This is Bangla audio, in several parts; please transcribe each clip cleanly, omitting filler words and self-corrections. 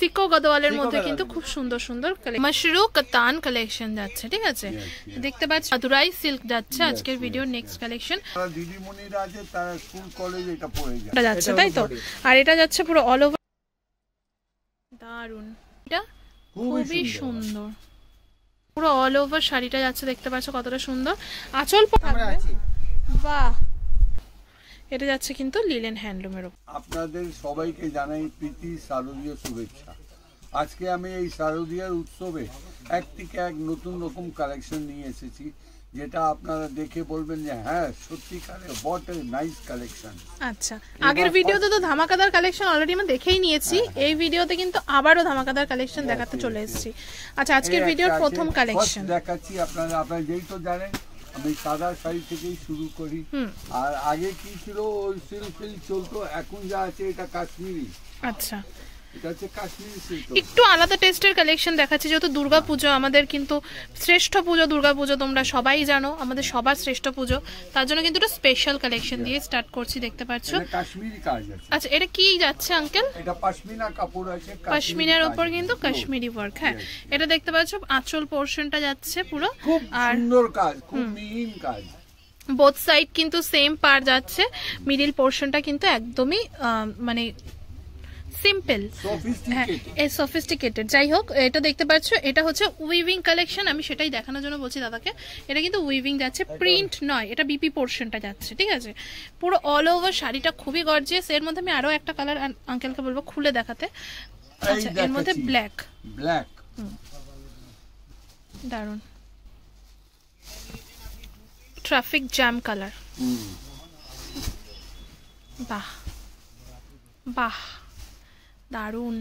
সিকো গদওয়ালের মধ্যে কিন্তু খুব সুন্দর সুন্দর মাশরু কাতান কালেকশন যাচ্ছে, ঠিক আছে? দেখতে পাচ্ছ মাদুরাই সিল্ক যাচ্ছে আজকের ভিডিওর নেক্সট কালেকশন। দিদিমণিরা আছে তারা স্কুল কলেজ এটা পড়ে যায়, এটা যাচ্ছে তাই তো। আর এটা যাচ্ছে পুরো অল ওভার, দারুন, এটা খুবই সুন্দর, পুরো অল ওভার শাড়িটা যাচ্ছে, দেখতে পাচ্ছ কতটা সুন্দর আঁচল থাকবে। বাহ, এটা যাচ্ছে কিন্তু লিলেন হ্যান্ডলুমের উপর। আপনাদের সবাইকে জানাই প্রীতি শারদীয় শুভেচ্ছা। আজকে আমি এই শারদীয়ার উৎসবে এক থেকে এক নতুন রকম কালেকশন নিয়ে এসেছি, যেটা আপনারা দেখে বলবেন যে হ্যাঁ সত্যিকারে হোয়াট এ নাইস কালেকশন। আচ্ছা, আগের ভিডিওতে তো ধামাকাদার কালেকশন অলরেডি আমরা দেখেই নিয়েছি, এই ভিডিওতে কিন্তু আবারও ধামাকাদার কালেকশন দেখাতে চলে এসেছি। আচ্ছা, আজকের ভিডিওর প্রথম কালেকশন দেখাচ্ছি। আপনারা যেই তো জানেন আমি সাদা শাড়ি থেকেই শুরু করি। আর আগে কি ছিল ওই সিল্ক চলতো, এখন যা আছে এটা কাশ্মীরি। আচ্ছা, এটা হচ্ছে কাশ্মীরি সিল্ক, একটু আলাদা টেস্টের কালেকশন দেখাচ্ছি, যেহেতু দুর্গাপুজো আমাদের কিন্তু শ্রেষ্ঠ পুজো, দুর্গাপুজো তোমরা সবাই জানো আমাদের সবার শ্রেষ্ঠ পুজো, তার জন্য কিন্তু একটা স্পেশাল কালেকশন দিয়ে স্টার্ট করছি, দেখতে পাচ্ছ কাশ্মীরি কাজ আছে। আচ্ছা, এটা কি যাচ্ছে আঙ্কেল? এটা পশমিনা কাপড় আছে, পশমিনার উপর কিন্তু কাশ্মীরি ওয়ার্ক। হ্যাঁ, এটা দেখতে পাচ্ছ আঁচল পোরশনটা যাচ্ছে পুরো, আর সুন্দর কাজ, খুব মিহিন কাজ। বোথ সাইড কিন্তু সেম পার যাচ্ছে, মিডিল পোরশনটা কিন্তু একদমই মানে সিম্পল, সফিস্টিকেটেড। যাই হোক, এটা দেখতে পাচ্ছ এটা হচ্ছে উইভিং কালেকশন, আমি সেটাই দেখানোর জন্য বলছি দাদাকে। এটা কিন্তু উইভিং যাচ্ছে, প্রিন্ট নয়, এটা বিপি পোরশনটা যাচ্ছে, ঠিক আছে? পুরো অল ওভার শাড়িটা খুবই গর্জিয়াস। এর মধ্যে আমি আরো একটা কালার আঙ্কেলকে বলবো খুলে দেখাতে। আচ্ছা, এর মধ্যে ব্ল্যাক, দারুন, ট্রাফিক জ্যাম কালার। বাহ বাহ, দারুন।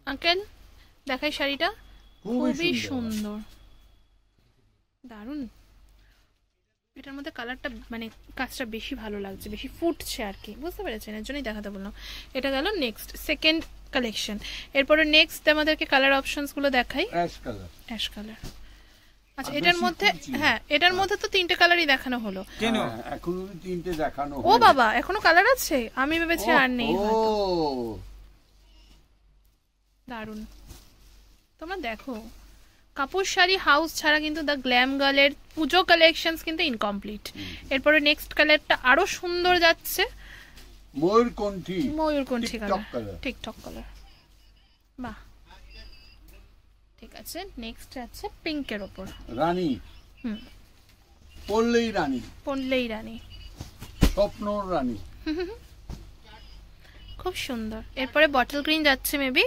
আঙ্কেল দেখাই শাড়িটা, খুবই সুন্দর, দারুন। এটার মধ্যে কালারটা মানে কাজটা বেশি ভালো লাগছে, বেশি ফুটছে আর কি, বুঝতে পেরেছেন? এর জন্যই দেখাতে বললাম। এটা গেল নেক্সট সেকেন্ড কালেকশন। এরপরে নেক্সট আমাদেরকে কালার অপশনস গুলো দেখাই। Ash colour. আচ্ছা, এটার মধ্যে হ্যাঁ, এটার মধ্যে তো তিনটে কালারই দেখানো হলো। কেন এখনো তিনটে দেখানো? ও বাবা, এখনো কালার আছে, আমি ভেবেছি আর নেই হয়তো। দারুন, তোমরা দেখো কাপড় শাড়ি হাউস ছাড়া কিন্তু দ্য গ্ল্যাম গার্লের পুজো কালেকশনস কিন্তু ইনকমপ্লিট। এরপরে নেক্সট কালারটা আরো সুন্দর যাচ্ছে, ময়ূরকণ্ঠী কালার, টিকটক কালার। বাহ, ঠিক আছে। নেক্সট আছে পিঙ্কের উপর রানী, পড়লেই রানী, স্বপ্ন রানী, খুব সুন্দর। এরপরে বটল গ্রিন যাচ্ছে maybe,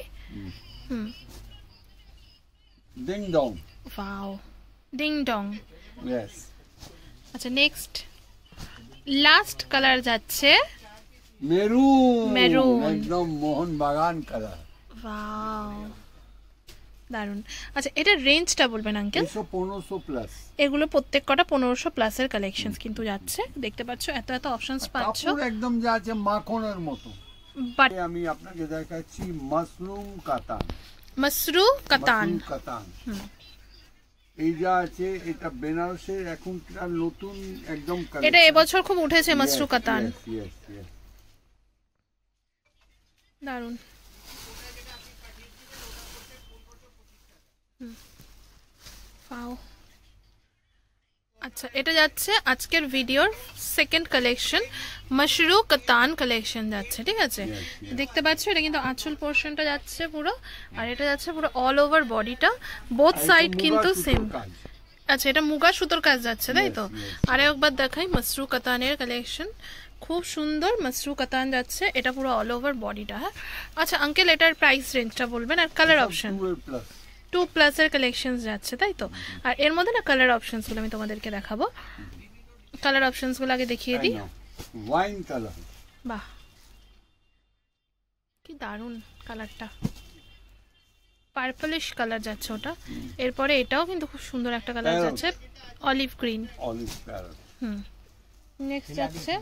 ding dong, wow, ding dong. Yes. আচ্ছা, নেক্সট লাস্ট কালার যাচ্ছে মেরুন, একদম মোহন বাগান কালার। ওয়াও, দারুন। আচ্ছা, এটা রেঞ্জটা বলবেন আঙ্কেল? 1500 প্লাস। এগুলো প্রত্যেক কটা 1500 প্লাসের কালেকশনস কিন্তু যাচ্ছে, দেখতে পাচ্ছ এত এত অপশনস পাচ্ছ, একদম যা আছে মাখনের মতো। বাট আমি আপনাকে দেখাচ্ছি মাশরু কাতান। এই যা আছে এটা বেনারসের এখনকার নতুন একদম কালেকশন, এটা এবছর খুব উঠেছে মাশরু কাতান, দারুন। আচ্ছা, এটা যাচ্ছে আজকের ভিডিওর সেকেন্ড কালেকশন, মাশরু কাতান কালেকশন যাচ্ছে, ঠিক আছে? দেখতে পাচ্ছ এটা কিন্তু আঁচল পোরশনটা যাচ্ছে পুরো, আর এটা যাচ্ছে পুরো অল ওভার বডিটা, বোথ সাইড কিন্তু সেম। আচ্ছা, এটা মুগা সুতোর কাজ যাচ্ছে তাই তো? আর একবার দেখাই মাশরু কাতানের কালেকশন, খুব সুন্দর মাশরু কাতান যাচ্ছে, এটা পুরো অল ওভার বডিটা। হ্যাঁ, আচ্ছা আঙ্কেল এটার প্রাইস রেঞ্জটা বলবেন আর কালার অপশন? 2 প্লাসের কালেকশনস যাচ্ছে তাই তো? আর এর মধ্যে না কালার অপশনস গুলো আমি তোমাদেরকে দেখাবো, কালার অপশনস গুলো আগে দেখিয়ে দিই। ওয়াইন কালার, বাহ কি দারুন কালারটা, পার্পলিশ কালার যাচ্ছে ওটা। এরপরে এটাও কিন্তু খুব সুন্দর একটা কালার যাচ্ছে, অলিভ গ্রিন। নেক্সট যাচ্ছে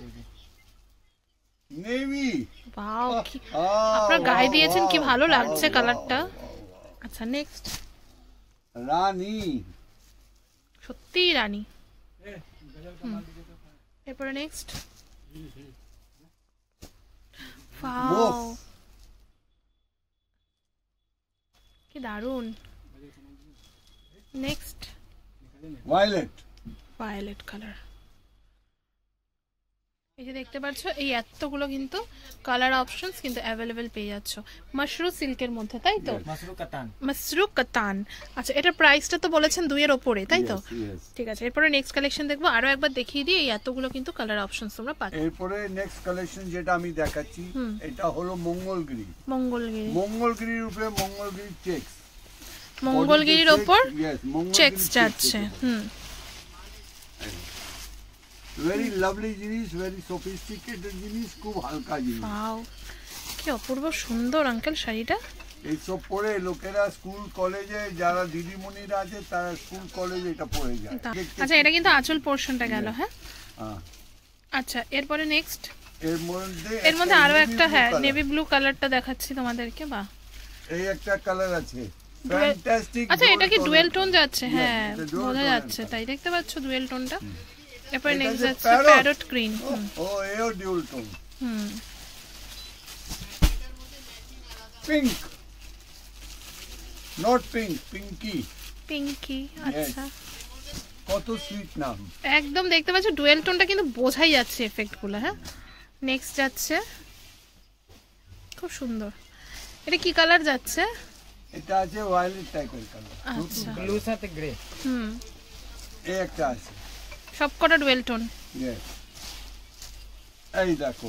নেভি। ওয়াও, কি আপনারা গায়ে দিয়েছেন, কি ভালো লাগছে কালারটা। আচ্ছা, নেক্সট রানী, সত্যি রানী। এরপরে নেক্সট ওয়াও, কি দারুন। Next violet colour. এই যে দেখতে পাচ্ছ এই এতগুলো কিন্তু কালার অপশনস কিন্তু অ্যাভেলেবেল পেয়ে যাচ্ছ মাশরু সিল্কের মধ্যে, তাই তো? মাশরু কাতান। আচ্ছা, এটা প্রাইসটা তো বলেছেন 2 এর উপরে, তাই তো? ঠিক আছে, এরপরে নেক্সট কালেকশন দেখবো। আরো একবার দেখিয়ে দিই, এই এতগুলো কিন্তু কালার অপশনস তোমরা পাচ্ছ। এরপরে নেক্সট কালেকশন যেটা আমি দেখাচ্ছি এটা হলো মঙ্গলগিরির উপরে মঙ্গলগিরি চেকস, মঙ্গলগিরির উপর চেকস যাচ্ছে। ভেরি লাভলি জিনিস, ভেরি সফিস্টিকেটেড জিনিস, খুব হালকা জিনিস। ওয়াও, কি অপূর্ব সুন্দর আঙ্কেল শাড়িটা। এইসব পরে লোকেরা স্কুল কলেজে যারা দিদিমণিরা আছে তারা স্কুল কলেজে এটা পরে যায়। আচ্ছা, এটা কিন্তু আঁচল পোরশনটা গেল। হ্যাঁ, আচ্ছা, এরপরে নেক্সট এর মধ্যে আরো একটা, হ্যাঁ, নেভি ব্লু কালারটা দেখাচ্ছি তোমাদেরকে। বাহ, এই একটা কালার আছে ফ্যান্টাস্টিক। আচ্ছা, এটা কি ডুয়েল টোন যাচ্ছে? হ্যাঁ, বোঝা যাচ্ছে, তাই দেখতে পাচ্ছ ডুয়েল টোনটা। এরপর নেক্সট যাচ্ছে প্যারট গ্রিন। ও এও dual tone. Pink, not pink, pinky. আচ্ছা, কত সুইট নাম। একদম দেখতে পাচ্ছ ডুয়েল টোনটা কিন্তু বোঝাই যাচ্ছে এফেক্ট গুলো। হ্যাঁ, নেক্সট যাচ্ছে খুব সুন্দর। এটা কি কালার যাচ্ছে? এটা আছে ভায়োলেট টাইপের কালার, আচ্ছা, ব্লু সাথে গ্রে। এই একটা আছে, সবকটা ডুয়েল টোন। এই দেখো,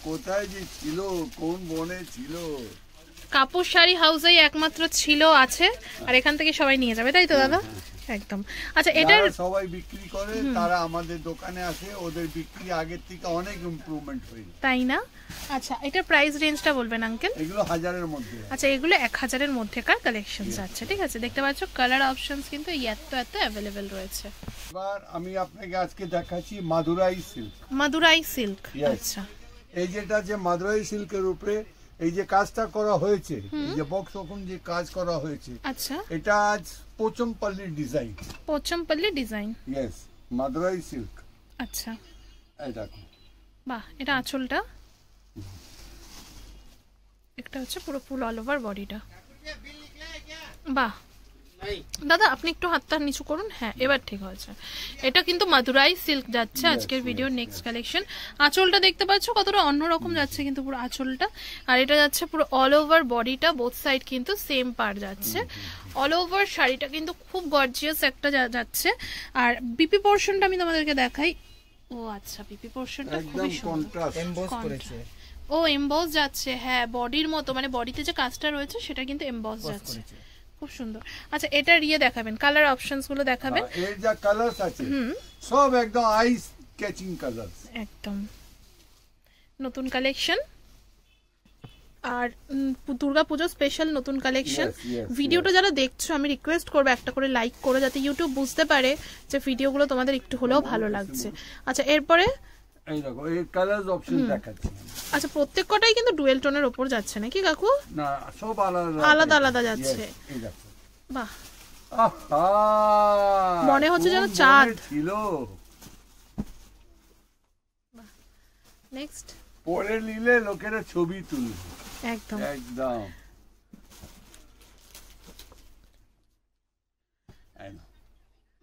কোথায় যে ছিল, কোন বনে ছিল। কাপড় শাড়ি হাউসেই একমাত্র ছিল, আছে, আর এখান থেকে সবাই নিয়ে যাবে, তাই তো দাদা? একদম। আচ্ছা, এটা সবাই বিক্রি করে, তারা আমাদের দোকানে আসে, ওদের বিক্রি আগের থেকে অনেক ইমপ্রুভমেন্ট হয়েছে, তাই না? আচ্ছা, এটা প্রাইস রেঞ্জটা বলবেন আঙ্কেল? এগুলো 1000 এর মধ্যে। আচ্ছা, এগুলো 1000 এর মধ্যেকার কালেকশনস আছে, ঠিক আছে? দেখতে পাচ্ছ কালার অপশনস কিন্তু এত অ্যাভেলেবেল রয়েছে। এবার আমি আপনাকে আজকে দেখাচ্ছি মাদুরাই সিল্ক। আচ্ছা, এই যেটা যে মাদুরাই সিল্কের উপরে এই যে কাজটা করা হয়েছে, এই যে বক্স রকম যে কাজ করা হয়েছে, আচ্ছা, এটা আজ Pochampally design. Yes, Madurai silk. আচ্ছা, এই দেখো, বাহ, এটা আঁচলটা, একটা হচ্ছে পুরো ফুল অল ওভার বডিটা। বাহ দাদা, আপনি একটু হাতটা নিচু করুন। হ্যাঁ, এবার ঠিক হয়েছে। এটা কিন্তু মাদুরাই সিল্ক যাচ্ছে আজকের ভিডিওর নেক্সট কালেকশন। আঁচলটা দেখতে পাচ্ছ কতটা অন্যরকম যাচ্ছে কিন্তু পুরো আঁচলটা, আর এটা যাচ্ছে পুরো অল ওভার বডিটা, বোথ সাইড কিন্তু সেম পার যাচ্ছে। অল ওভার শাড়িটা কিন্তু খুব গর্জিয়াস একটা যাচ্ছে। আর বিপি পোরশনটা আমি তোমাদেরকে দেখাই। ও আচ্ছা, বিপি পোরশনটা খুবই সুন্দর, এমবস করেছে। ও এমবস যাচ্ছে, হ্যাঁ, বডির মতো, মানে বডিতে যে কাজটা রয়েছে সেটা কিন্তু এমবস যাচ্ছে, খুব সুন্দর। আচ্ছা, এটা রিয়ে দেখাবেন, কালার অপশনস গুলো দেখাবেন। এর যা কালারস আছে সব একদম আইস ক্যাচিং কালারস, একদম নতুন কালেকশন। আর দুর্গাপূজা স্পেশাল নতুন কালেকশন। ভিডিওটা যারা দেখছো আমি রিকোয়েস্ট করবো একটা করে লাইক করো, যাতে ইউটিউব বুঝতে পারে যে ভিডিওগুলো তোমাদের একটু হলেও ভালো লাগছে। আচ্ছা, এরপরে এই দেখো এই কালারস অপশন দেখাচ্ছি। আচ্ছা, প্রত্যেক কটাই কিন্তু ডুয়েল টোনের উপর যাচ্ছে নাকি কাকু? না, সব আলাদা আলাদা যাচ্ছে। এই দেখো, বাহ, আহা, মনে হচ্ছে যেন চাঁদ ছিল। নেক্সট পরে নিলে লোকেরা ছবি তুলবে, একদম একদম।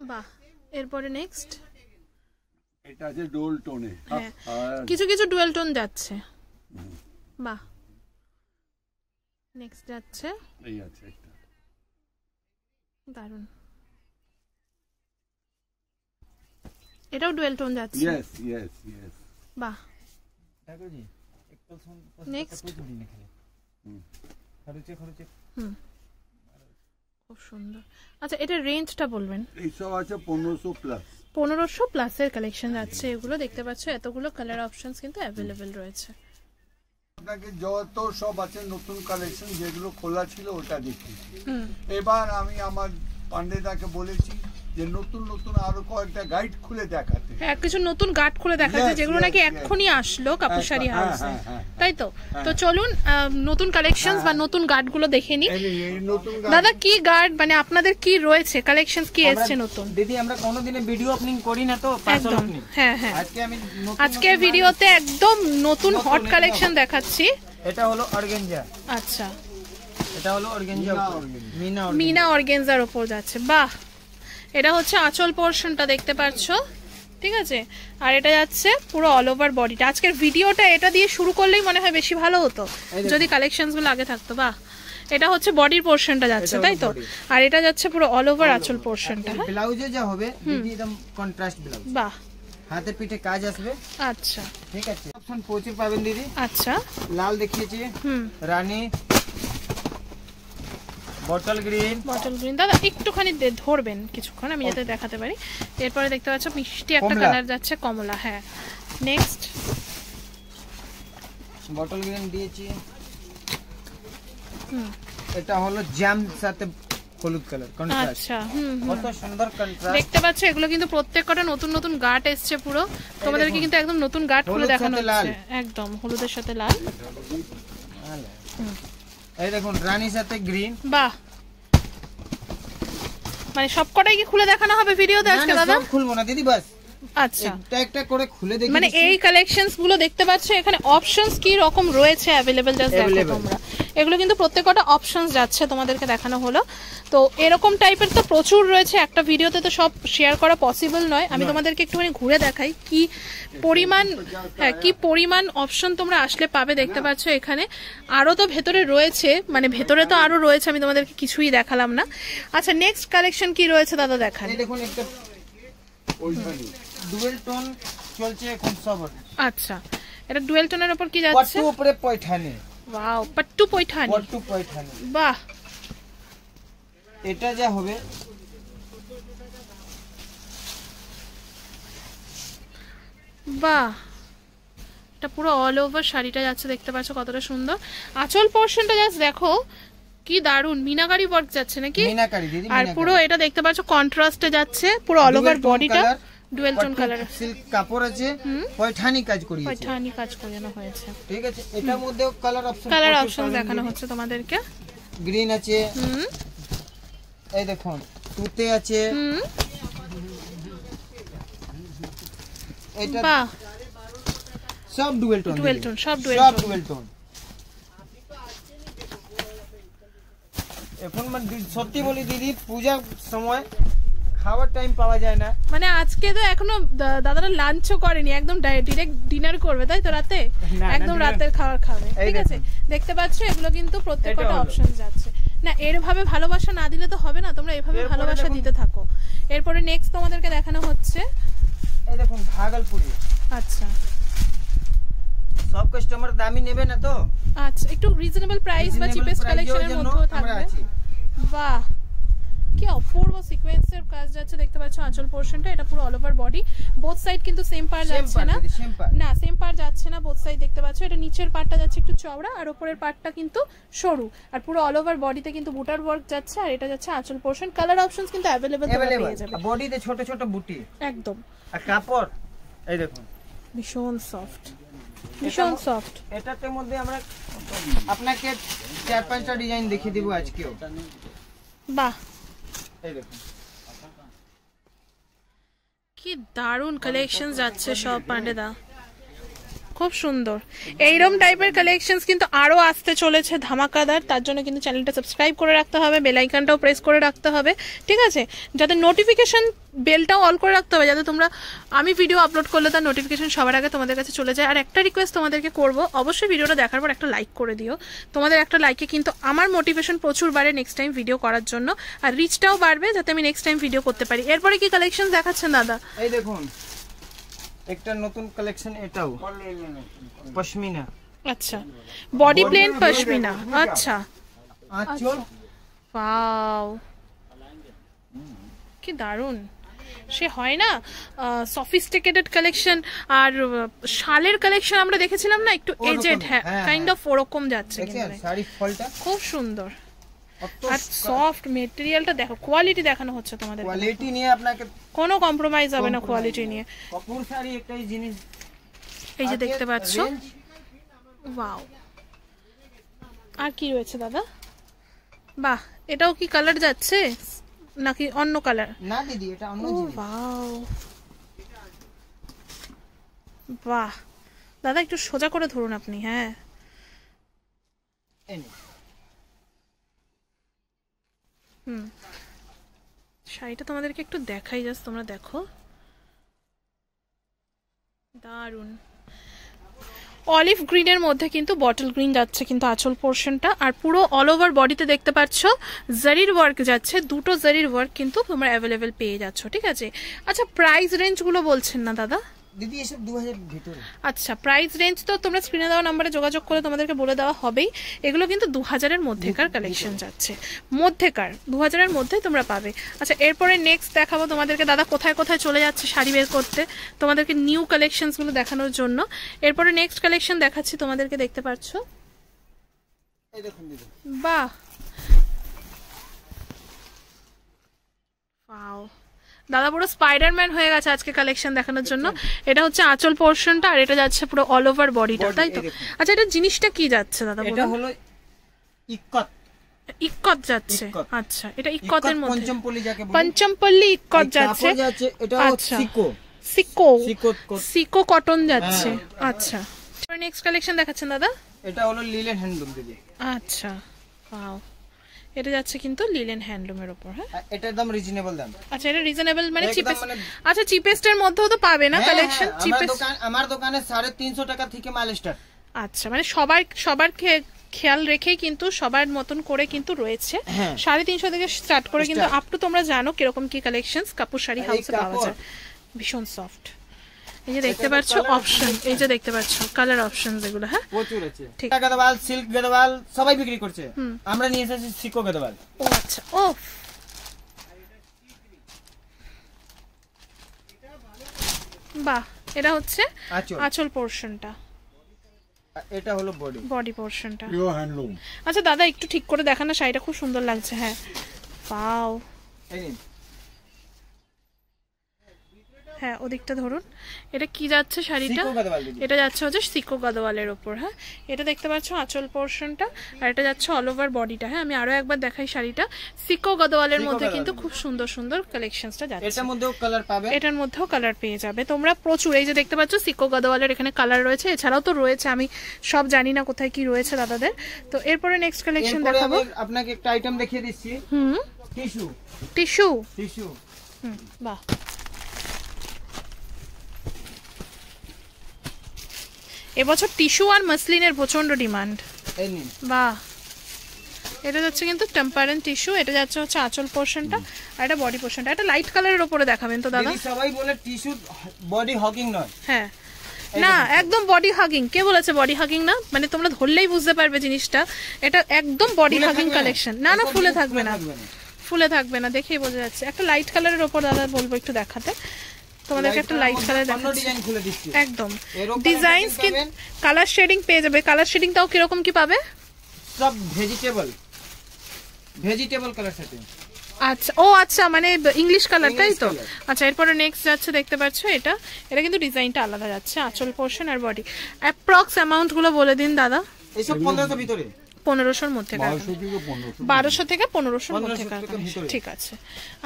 বাহ, এরপরে নেক্সট এটা আছে ডোল টোনে, কিছু কিছু ডুয়েল টোন যাচ্ছে। বাহ, নেক্সট যাচ্ছে এই আছে একটা দারুন, এটাও ডুয়েল টোন যাচ্ছে। ইয়েস বাহ, নেক্সট খুব সুন্দর। আচ্ছা, এটা রেঞ্জটা বলবেন? এইসব আছে 1500 প্লাস। 1500 প্লাসের কালেকশন যাচ্ছে এগুলো, দেখতে পাচ্ছ এতগুলো কালার অপশনস কিন্তু অ্যাভেলেবেল রয়েছে। আপনাকে যত সব আছে নতুন কালেকশন যেগুলো খোলা ছিল ওটা দেখিয়েছি। এবার আমি আমার পান্ডেদাকে বলেছি যে নতুন আরো কয়েকটা গাইড খুলে দেখাতে। হ্যাঁ, কিছু নতুন গাইড খুলে দেখাতে, যেগুলো নাকি এক্ষুনি আসলো কাপড় শাড়ি হাউসে, তাই তো? তো চলুন নতুন কালেকশনস বা নতুন গার্ড গুলো দেখে নি। দাদা, কি গার্ড মানে আপনাদের কি রয়েছে, কালেকশনস কি এসেছে নতুন? দিদি, আমরা কোনোদিনে ভিডিও ওপেনিং করি না তো, একদম। হ্যাঁ, আজকে ভিডিওতে একদম নতুন হট কালেকশন দেখাচ্ছি। এটা হলো অর্গানজা। আচ্ছা, এটা হলো অর্গানজা, মিনা অর্গানজার উপর যাচ্ছে। বাহ, এটা হচ্ছে আঁচল পোরশনটা দেখতে পাচ্ছ, ঠিক আছে। আর এটা যাচ্ছে পুরো অল ওভার বডিটা। আজকের ভিডিওটা এটা দিয়ে শুরু করলেই মনে হয় বেশি ভালো হতো যদি কালেকশনস গুলো আগে থাকতো। বাহ, এটা হচ্ছে বডির পোরশনটা যাচ্ছে, তাই তো? আর এটা যাচ্ছে পুরো অল ওভার আঁচল পোরশনটা। ব্লাউজে যা হবে একদম কন্ট্রাস্ট ব্লাউজ। বাহ, হাতে পিঠে কাজ আসবে। আচ্ছা, ঠিক আছে, অপশন প্রচুর পাবেন দিদি। আচ্ছা, লাল দেখিয়েছি, রানী, বটল গ্রিন। দাদা একটুখানি ধরবেন কিছুক্ষণ, আমি যাতে দেখাতে পারি। এরপরে দেখতে পাচ্ছ মিষ্টি একটা কালার যাচ্ছে, কমলা। হ্যাঁ, নেক্সট বটল গ্রিন দিয়েছি। এটা হলো জ্যাম সাথে হলুদ কালার কন্ট্রাস্ট। আচ্ছা, কত সুন্দর কন্ট্রাস্ট দেখতে পাচ্ছ। এগুলো কিন্তু প্রত্যেকটা নতুন নতুন গাট এসছে পুরো। তোমাদেরকে কিন্তু একদম নতুন গাট খুলে দেখানো হচ্ছে, একদম হলুদের সাথে লাল। এই দেখুন রানীর সাথে গ্রিন। বাহ, মানে সবকটাই কি খুলে দেখানো হবে ভিডিওতে আজকে দাদা? সব খুলবো না দিদি, বাস আচ্ছা, একটা একটা করে খুলে দেখি। মানে এই কালেকশনস গুলো দেখতে পাচ্ছ, এখানে অপশনস কি রকম রয়েছে अवेलेबल, জাস্ট দেখো তোমরা। এগুলো কিন্তু প্রত্যেকটা অপশনস যাচ্ছে, তোমাদেরকে দেখানো হলো। তো এরকম টাইপের তো প্রচুর রয়েছে, একটা ভিডিওতে তো সব শেয়ার করা পসিবল নয়। আমি তোমাদেরকে একটুখানি ঘুরে দেখাই কি পরিমাণ, হ্যাঁ কি পরিমাণ অপশন তোমরা আসলে পাবে। দেখতে পাচ্ছ এখানে আরো তো ভেতরে রয়েছে, মানে ভেতরে তো আরো রয়েছে, আমি তোমাদেরকে কিছুই দেখালাম না। আচ্ছা, নেক্সট কালেকশন কি রয়েছে দাদা দেখান। এই দেখুন একটা ডুয়েল টোন চলছে এখন সব। আচ্ছা, এটা ডুয়েল টোনের উপর কি যাচ্ছে? পট্টু উপরে পয়ঠানি। ওয়াও, পট্টু পয়ঠানি। পট্টু পয়ঠানি, বাহ। এটা যা হবে বাহ, এটা পুরো অল ওভার শাড়িটা যাচ্ছে, দেখতে পাচ্ছ কতটা সুন্দর। আঁচল পোরশনটা জাস্ট দেখো কি দারুন, মিনাকারি ওয়ার্ক যাচ্ছে নাকি? মিনাকারি দিদি। আর পুরো এটা দেখতে পাচ্ছ কন্ট্রাস্টে যাচ্ছে, পুরো অল ওভার বডিটা ডুয়েল টোন কালার। সিল্ক কাপড় আছে, পয়ঠানি কাজ করিয়েছে, পয়ঠানি কাজ করানো হয়েছে। ঠিক আছে। এটার মধ্যেও কালার অপশন দেখানো হচ্ছে তোমাদেরকে। গ্রিন আছে, এই দেখুন তুতে আছে, এটা বাহ, সব ডুয়েল টোন, সব ডুয়েল টোন। এখন সত্যি বলি দিদি, পূজার সময় খাবার টাইম পাওয়া যায় না। মানে আজকে তো এখনো দাদারা লাঞ্চও করেনি, একদম ডিরেক্ট ডিনার করবে, তাই তো? রাতে একদম রাতের খাবার খাবে, ঠিক আছে। দেখতে পাচ্ছ এগুলো কিন্তু প্রত্যেকটা অপশন যাচ্ছে। না, এর ভাবে ভালোবাসা না দিলে তো হবে না, তোমরা এভাবে ভালোবাসা দিতে থাকো। এরপরে নেক্সট তোমাদেরকে দেখানো হচ্ছে, এই দেখুন ভাগলপুরি। আচ্ছা, সব কাস্টমার দামি নেবে না তো, আচ্ছা একটু রিজনেবল প্রাইস বা চিপেস্ট কালেকশনের মধ্যেও থাকবে। বাহ, কি অপূর্ব সিকোয়েন্সের কাজ যাচ্ছে, দেখতে পাচ্ছ আঁচল পোরশনটা। এটা পুরো all over body, both side কিন্তু সেম পার যাচ্ছে না, না সেম পার যাচ্ছে না, বোথ সাইড দেখতে পাচ্ছ। এটা নিচের পার্টটা যাচ্ছে একটু চওড়া, আর উপরের পার্টটা কিন্তু সরু। আর পুরো অল ওভার বডিতে কিন্তু বুটার ওয়ার্ক যাচ্ছে, আর এটা যাচ্ছে আঁচল পোরশন। কালার অপশনস কিন্তু अवेलेबल তোমরা পেয়ে যাবে। বডিতে ছোট ছোট বুটি একদম। আর কাপড় এই দেখুন ভীষণ সফট, ভীষণ সফট। এটাতে মধ্যে আমরা আপনাকে 4-5টা ডিজাইন দেখিয়ে দিব আজকেও। বাহ, এই দেখুন কি দারুন কালেকশন যাচ্ছে সব পান্ডেদা, খুব সুন্দর। এইরকম টাইপের কালেকশনস কিন্তু আরো আসতে চলেছে ধামাকাদার। তার জন্য কিন্তু চ্যানেলটা সাবস্ক্রাইব করে রাখতে হবে, বেল আইকনটাও প্রেস করে রাখতে হবে, ঠিক আছে? যাতে নোটিফিকেশন বেলটাও অল করে রাখতে হবে, যাতে তোমরা আমি ভিডিও আপলোড করলে তার নোটিফিকেশন সবার আগে তোমাদের কাছে চলে যায়। আর একটা রিকোয়েস্ট তোমাদেরকে করব, অবশ্যই ভিডিওটা দেখার পর একটা লাইক করে দিও। তোমাদের একটা লাইকে কিন্তু আমার মোটিভেশন প্রচুর বাড়ে নেক্সট টাইম ভিডিও করার জন্য, আর রিচটাও বাড়বে যাতে আমি নেক্সট টাইম ভিডিও করতে পারি। এরপরে কি কালেকশন দেখাচ্ছেন দাদা? এই দেখুন একটা নতুন কালেকশন, এটাও পশমিনা। আচ্ছা, বডি প্লেন পশমিনা। আচ্ছা, আঁচল। ওয়াও, কি দারুন। সে হয় না সফিস্টিকেটেড কালেকশন আর শালের কালেকশন আমরা দেখেছিলাম না, একটু এজেড, হ্যাঁ কাইন্ড অফ ওরকম যাচ্ছে কিন্তু। শাড়ি ফলটা খুব সুন্দর, আর সফট মেটেরিয়ালটা দেখো, কোয়ালিটি দেখানো হচ্ছে তোমাদের। কোয়ালিটি নিয়ে আপনাকে কোনো কম্প্রোমাইজ হবে না কোয়ালিটি নিয়ে। কাপড় শাড়ি একটাই জিনিস, এই যে দেখতে পাচ্ছো, ওয়াও। আর কি রয়েছে দাদা? বাহ, এটাও কি কালার যাচ্ছে নাকি অন্য কালার? না দিদি, এটা অন্য জিনিস। ওয়াও, বাহ দাদা, একটু সোজা করে ধরুন আপনি। হ্যাঁ, শাড়িটা তোমাদেরকে একটু দেখাই, জাস্ট তোমরা দেখো, দারুন। অলিভ গ্রিনের মধ্যে কিন্তু বটল গ্রিন যাচ্ছে কিন্তু আঁচল পোর্শনটা, আর পুরো অল ওভার বডিতে দেখতে পাচ্ছ জারির ওয়ার্ক যাচ্ছে, দুটো জারির ওয়ার্ক কিন্তু তোমরা অ্যাভেলেবেল পেয়ে যাচ্ছ, ঠিক আছে। আচ্ছা প্রাইস রেঞ্জগুলো বলছেন না দাদা? দিদি এসব 2000 ভিতরে। আচ্ছা প্রাইস রেঞ্জ তো তোমরা স্ক্রিনে দেওয়া নাম্বারে যোগাযোগ করে তোমাদেরকে বলে দেওয়া হবেই। এগুলো কিন্তু 2000-এর মধ্যেকার কালেকশন যাচ্ছে, মধ্যেকার 2000-এর মধ্যেই তোমরা পাবে। আচ্ছা এরপরে নেক্সট দেখাবো তোমাদেরকে দাদা কোথায় কোথায় চলে যাচ্ছে শাড়ি বের করতে, তোমাদেরকে নিউ কালেকশনসগুলো দেখানোর জন্য। এরপরে নেক্সট কালেকশন দেখাচ্ছি তোমাদেরকে, দেখতে পাচ্ছ, এই দেখুন দিদি, বাহ ওয়াও, দাদা পুরো স্পাইডারম্যান হয়ে গেছে আজকে কালেকশন দেখানোর জন্য। এটা হচ্ছে আঁচল পোর্শনটা, আর এটা যাচ্ছে পুরো অল ওভার বডিটা, তাই তো? আচ্ছা এটা জিনিসটা কি যাচ্ছে দাদা? এটা হলো ইক্কত, ইক্কত যাচ্ছে। আচ্ছা এটা ইক্কতের মধ্যে পঞ্চমপল্লী যাকে বলি, পঞ্চমপল্লী ইক্কত যাচ্ছে। এটা আচ্ছা সিকো, সিকো, সিকো সিকো কটন যাচ্ছে। আচ্ছা নেক্সট কালেকশন দেখাচ্ছেন দাদা? এটা হলো লিলেন হ্যান্ডলুম দিদি। আচ্ছা ওয়াও, এটা যাচ্ছে কিন্তু লিলেন হ্যান্ডলুমের উপর। হ্যাঁ এটার দাম রিজনেবল দাম। আচ্ছা এটা রিজনেবল মানে চিপেস্ট? আচ্ছা চিপেস্টের মধ্যেও তো পাবে না কালেকশন? চিপেস্ট আমার দোকানে 350 টাকা থেকে মাল স্টার্ট। আচ্ছা মানে সবার খেয়াল রেখে কিন্তু সবার মতন করে কিন্তু রয়েছে, 350 থেকে স্টার্ট করে কিন্তু আপ টু তোমরা জানো কিরকম কি কালেকশনস কাপড় শাড়ি হাউসে পাওয়া যায়। ভীষণ সফট। এই যে দেখতে পাচ্ছ অপশন, এই যে দেখতে পাচ্ছ কালার অপশনস এগুলো। হ্যাঁ প্রচুর আছে, ঠিক আছে। গদওয়াল, সিল্ক গদওয়াল সবাই বিক্রি করছে, আমরা নিয়ে এসেছি সিকো গদওয়াল। ও আচ্ছা, ও বাহ, এটা হচ্ছে আঁচল পোরশনটা, এটা হলো বডি পোরশনটা, পিওর হ্যান্ডলুম। আচ্ছা দাদা একটু ঠিক করে দেখান না, শাড়িটা খুব সুন্দর লাগছে। হ্যাঁ পাও, হ্যাঁ ওদিকটা ধরুন। এটা কি যাচ্ছে শাড়িটা? এটা যাচ্ছে হচ্ছে সিকো গদওয়ালের উপর। হ্যাঁ এটা দেখতে পাচ্ছ আঁচল পোর্শনটা, আর এটা যাচ্ছে অল ওভার বডিটা। হ্যাঁ আমি আরো একবার দেখাই শাড়িটা, সিকো গদওয়ালের মধ্যে কিন্তু খুব সুন্দর সুন্দর কালেকশনসটা যাচ্ছে। এটার মধ্যেও কালার পাবে, এটার মধ্যেও কালার পেয়ে যাবে তোমরা প্রচুর। এই যে দেখতে পাচ্ছ সিকো গদওয়ালের এখানে কালার রয়েছে, এছাড়াও তো রয়েছে, আমি সব জানি না কোথায় কি রয়েছে দাদাদের। তো এরপরে নেক্সট কালেকশন দেখাবো, আপনাকে একটা আইটেম দেখিয়ে দিচ্ছি। টিস্যু, টিস্যু, টিস্যু, বাহ এবছর টিস্যু আর মাসলিনের প্রচন্ড ডিমান্ড। বাহ এটা যাচ্ছে কিন্তু টেম্পারেন্ট টিস্যু, এটা যাচ্ছে হচ্ছে আঁচল পোর্শনটা, আর এটা বডি পোর্শনটা। এটা লাইট কালারের উপরে দেখাবেন তো দাদা? সবাই বলে টিস্যু বডি হগিং নয়। হ্যাঁ না একদম বডি হাগিং। কে বলেছে বডি হাগিং না? মানে তোমরা ধরলেই বুঝতে পারবে জিনিসটা, এটা একদম বডি হাগিং কালেকশন। না না ফুলে থাকবে না, ফুলে থাকবে না, দেখেই বোঝা যাচ্ছে। একটা লাইট কালারের উপর দাদা বলবো একটু দেখাতে তোমাদেরকে, একটা লাইট কালার দেখাচ্ছি একদম। ডিজাইনস কি কালার শেডিং পেয়ে যাবে। কালার শেডিং তাও কিরকম কি পাবে? সব ভেজিটেবল কালার সাথে। আচ্ছা ও আচ্ছা মানে ইংলিশ কালার, তাই তো? আচ্ছা এরপরে নেক্সট যাচ্ছে দেখতে পাচ্ছ, এটা কিন্তু ডিজাইনটা আলাদা যাচ্ছে, আঁচল পোর্শন আর বডি। অ্যাপ্রক্স অ্যামাউন্ট গুলো বলে দিন দাদা। এসব 1500 ভিতরে, 1500-র মধ্যে, 1200 থেকে 1500-র মধ্যে। ঠিক আছে,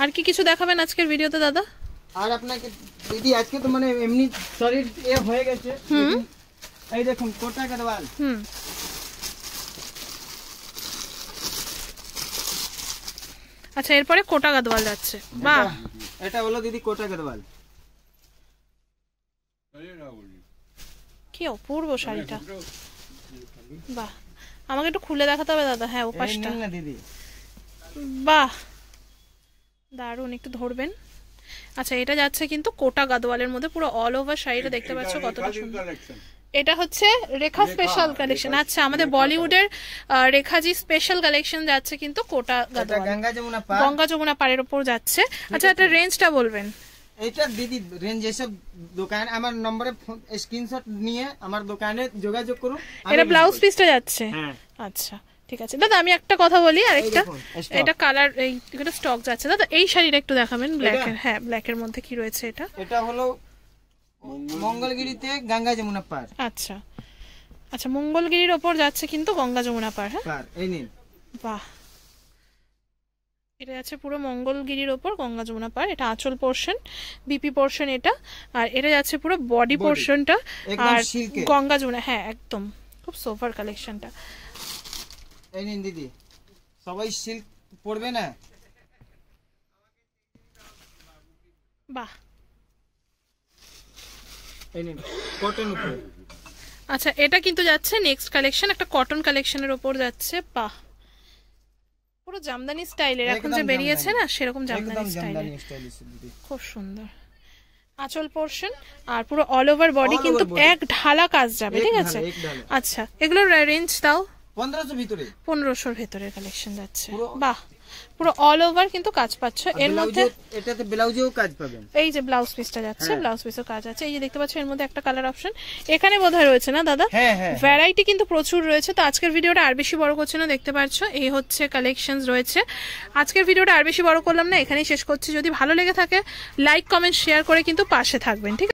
আর কি কিছু দেখাবেন আজকের ভিডিওতে দাদা? আর আপনাকে দিদি আজকে তো মানে এমনি শরীর এ হয়ে গেছে। এই দেখুন কোটা গদওয়াল। আচ্ছা এরপরে কোটা গদওয়াল যাচ্ছে। বাহ এটা হলো দিদি কোটা গদওয়াল, কি অপূর্ব শাড়িটা। বাহ আমাকে একটু খুলে দেখাতে হবে দাদা। হ্যাঁ ওপাশটা না দিদি, বাহ দারুন, একটু ধরবেন। আচ্ছা এটা যাচ্ছে কিন্তু কোটা গদওয়ালের মধ্যে, পুরো অল ওভার শাড়িটা দেখতে পাচ্ছ কতটা সুন্দর। এটা হচ্ছে রেখা স্পেশাল কালেকশন। আচ্ছা আমাদের বলিউডের রেখাজি স্পেশাল কালেকশন যাচ্ছে কিন্তু কোটা গদওয়াল, গঙ্গা যমুনা পাড়ের উপর যাচ্ছে। আচ্ছা এটা রেঞ্জটা বলবেন? এটা দিদি রেঞ্জ এসব দোকান আমার নম্বরে স্ক্রিনশট নিয়ে আমার দোকানে যোগাযোগ করুন। এটা ব্লাউজ পিসটা যাচ্ছে। আচ্ছা ঠিক আছে দাদা, আমি একটা কথা বলি আর একটা, এটা কালার এইটা স্টক যাচ্ছে দাদা। এই শাড়িটা একটু দেখাবেন ব্ল্যাকের। হ্যাঁ ব্ল্যাকের মধ্যে কি রয়েছে এটা? এটা হলো মঙ্গলগিরিতে গঙ্গা যমুনা পার। আচ্ছা আচ্ছা মঙ্গলগিরির ওপর যাচ্ছে কিন্তু গঙ্গা যমুনা পার। হ্যাঁ এই নিন, বাহ এটা যাচ্ছে পুরো মঙ্গলগিরির ওপর গঙ্গা যমুনা পার। এটা আঁচল পোর্শন, বিপি পোর্শন এটা, আর এটা যাচ্ছে পুরো বডি পোর্শনটা আর গঙ্গা যমুনা। হ্যাঁ একদম খুব সোভার কালেকশনটা। এই নিন দিদি, সবাই সিল্ক পরবে না, বাহ, এই নিন কটন উপরে। আচ্ছা এটা কিন্তু যাচ্ছে নেক্সট কালেকশন, একটা কটন কালেকশনের ওপর যাচ্ছে। বাহ, পুরো জামদানি স্টাইলের, এখন যে বেরিয়েছে না সেরকম জামদানি স্টাইলের, খুব সুন্দর আঁচল পোর্শন আর পুরো অল ওভার বডি কিন্তু এক ঢালা কাজ যাবে, ঠিক আছে। আচ্ছা এগুলোর রেঞ্জ দাও। 1500 ভিতরে, 1500 ভেতরের কালেকশন যাচ্ছে। বাহ, পুরো অল ওভার কিন্তু কাজ পাচ্ছ। এর মধ্যে এটাতে ব্লাউজেও কাজ পাবেন, এই যে ব্লাউজ পিসটা যাচ্ছে, ব্লাউজ পিসেও কাজ আছে। এই যে দেখতে পাচ্ছ এর মধ্যে একটা কালার অপশন এখানে বোধহয় রয়েছে না দাদা? ভ্যারাইটি কিন্তু প্রচুর রয়েছে। তো আজকের ভিডিওটা আর বেশি বড় করছে না, দেখতে পাচ্ছ এই হচ্ছে কালেকশনস রয়েছে। আজকের ভিডিওটা আর বেশি বড় করলাম না, এখানেই শেষ করছি। যদি ভালো লেগে থাকে লাইক কমেন্ট শেয়ার করে কিন্তু পাশে থাকবেন, ঠিক আছে।